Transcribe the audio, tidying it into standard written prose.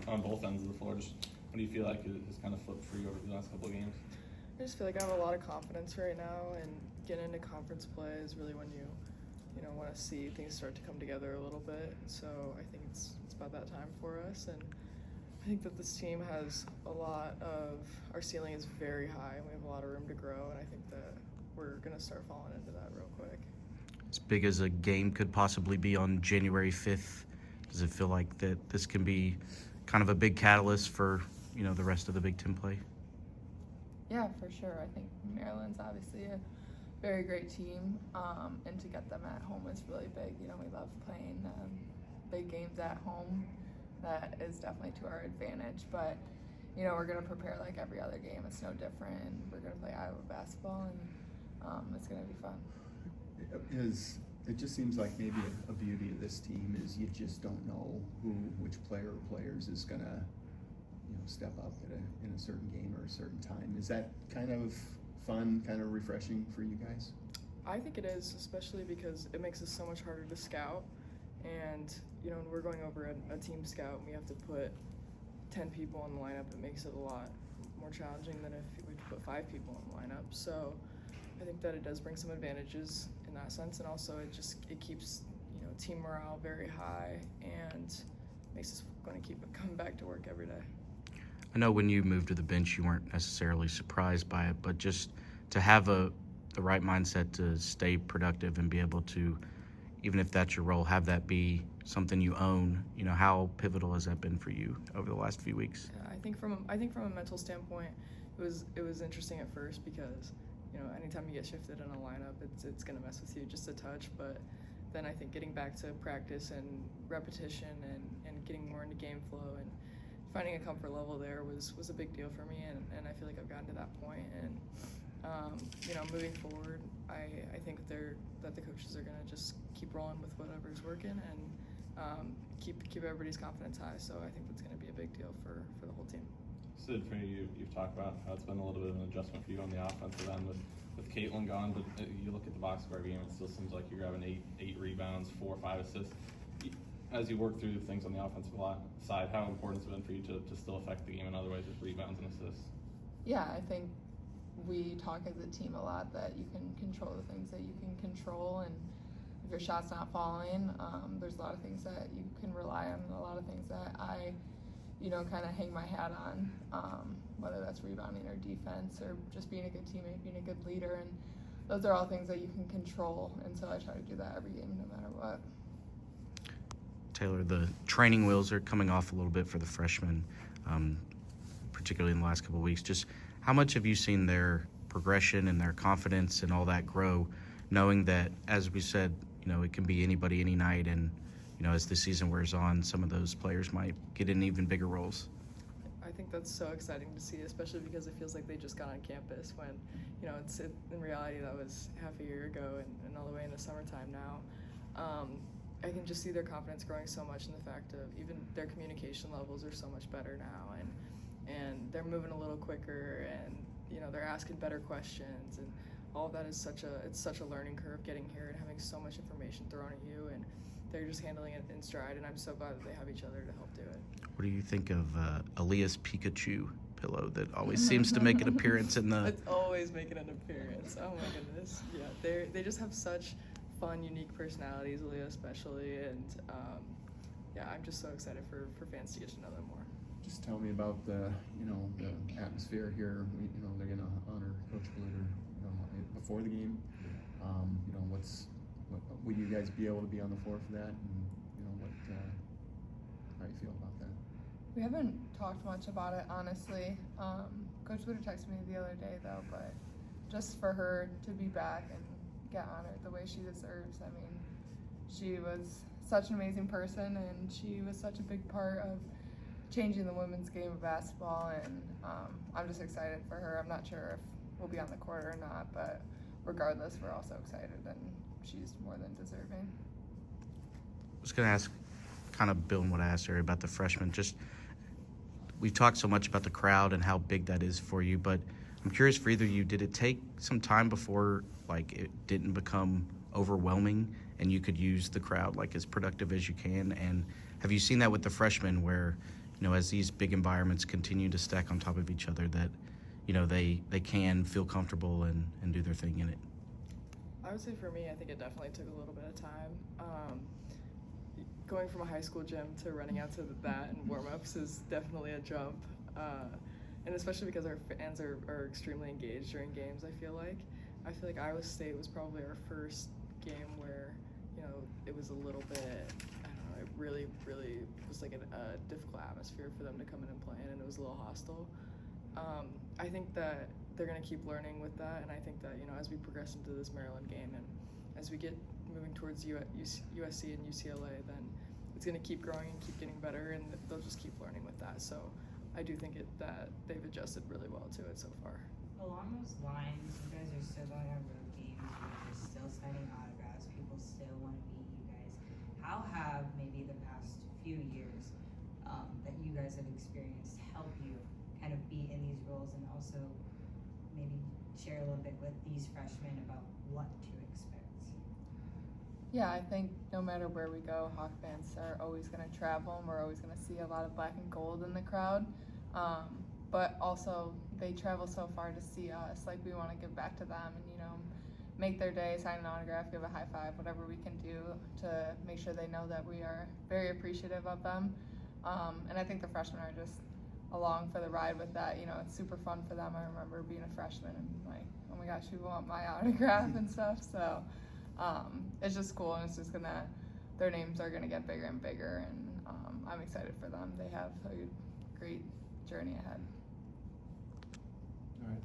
on both ends of the floor. Just what do you feel like has kind of flipped for you over the last couple of games? I just feel like I have a lot of confidence right now, and getting into conference play is really when you want to see things start to come together a little bit. So I think it's about that time for us, and I think that this team has our ceiling is very high, and we have a lot of room to grow, and I think that we're going to start falling into that real quick. As big as a game could possibly be on January 5th, does it feel like that this can be kind of a big catalyst for, the rest of the Big Ten play? Yeah, for sure. I think Maryland's obviously a very great team, and to get them at home is really big. We love playing big games at home. That is definitely to our advantage, but we're going to prepare like every other game. It's no different, and we're going to play Iowa basketball, and it's going to be fun. It just seems like maybe a beauty of this team is you just don't know which player or players is going to step up in a certain game or a certain time. Is that kind of fun, kind of refreshing for you guys? I think it is, especially because it makes us so much harder to scout. And, when we're going over a team scout and we have to put 10 people in the lineup, it makes it a lot more challenging than if we put 5 people in the lineup. So I think that it does bring some advantages in that sense. And also it keeps, team morale very high and makes us going to keep coming back to work every day. I know when you moved to the bench, you weren't necessarily surprised by it, but just to have the right mindset to stay productive and be able to, even if that's your role, have that be something you own. How pivotal has that been for you over the last few weeks? Yeah, I think from a mental standpoint, it was interesting at first because anytime you get shifted in a lineup, it's gonna mess with you just a touch. But then I think getting back to practice and repetition and getting more into game flow and finding a comfort level there was a big deal for me, and I feel like I've gotten to that point. And moving forward, I think that the coaches are gonna just keep rolling with whatever's working and keep everybody's confidence high. So I think that's gonna be a big deal for the whole team. Sid, for you've talked about how it's been a little bit of an adjustment for you on the offensive end with Caitlin gone, but you look at the box score game, it still seems like you're grabbing eight rebounds, 4 or 5 assists. As you work through things on the offensive side, how important has it been for you to still affect the game in other ways with rebounds and assists? Yeah, I think we talk as a team a lot that you can control the things that you can control, and if your shot's not falling, there's a lot of things that you can rely on and a lot of things that I kind of hang my hat on, whether that's rebounding or defense or just being a good teammate, being a good leader, and those are all things that you can control, and so I try to do that every game no matter what. Taylor, the training wheels are coming off a little bit for the freshmen, particularly in the last couple of weeks. Just how much have you seen their progression and their confidence and all that grow, knowing that, as we said, it can be anybody, any night, and as the season wears on, some of those players might get in even bigger roles? I think that's so exciting to see, especially because it feels like they just got on campus when, in reality that was half a year ago and all the way into summertime now. I can just see their confidence growing so much in the fact of even their communication levels are so much better now, and they're moving a little quicker, and they're asking better questions, and all of that is such a learning curve getting here and having so much information thrown at you, and they're just handling it in stride, and I'm so glad that they have each other to help do it. What do you think of Aaliyah's Pikachu pillow that always seems to make an appearance in the... It's always making an appearance. Oh my goodness. Yeah, they just have such fun, unique personalities, Aaliyah especially, and I'm just so excited for fans to get to know them more. Just tell me about the atmosphere here. They're going to honor Coach Glitter before the game. Will you guys be able to be on the floor for that? And how do you feel about that? We haven't talked much about it, honestly. Coach Glitter texted me the other day, though, but just for her to be back and get honored the way she deserves. I mean, she was such an amazing person, and she was such a big part of changing the women's game of basketball, and I'm just excited for her. I'm not sure if we'll be on the court or not, but regardless, we're also excited, and she's more than deserving. I was going to ask, kind of building what I asked her about the freshmen, just we've talked so much about the crowd and how big that is for you, but I'm curious for either of you, did it take some time before it didn't become overwhelming and you could use the crowd as productive as you can? And have you seen that with the freshmen where as these big environments continue to stack on top of each other, that, they can feel comfortable and do their thing in it? I would say for me, I think it definitely took a little bit of time. Going from a high school gym to running out to that and warm-ups is definitely a jump. And especially because our fans are extremely engaged during games, I feel like Iowa State was probably our first game where, it was a little bit, I don't know, it really, really was like a difficult atmosphere for them to come in and play in, and it was a little hostile. I think that they're going to keep learning with that, and I think that, as we progress into this Maryland game and as we get moving towards USC and UCLA, then it's going to keep growing and keep getting better, and they'll just keep learning with that. So I do think that they've adjusted really well to it so far. Along those lines, you guys are still going on road games, you guys are still signing autographs, people still want to meet you guys. How have maybe the past few years that you guys have experienced help you kind of be in these roles, and also maybe share a little bit with these freshmen about what to expect? Yeah, I think no matter where we go, Hawk fans are always going to travel, and we're always going to see a lot of black and gold in the crowd. But also, they travel so far to see us. Like, we want to give back to them and, make their day, sign an autograph, give a high five, whatever we can do to make sure they know that we are very appreciative of them. And I think the freshmen are just along for the ride with that. It's super fun for them. I remember being a freshman and like, oh my gosh, people want my autograph and stuff. So it's just cool, and it's just their names are gonna get bigger and bigger, and I'm excited for them. They have a great journey ahead. All right.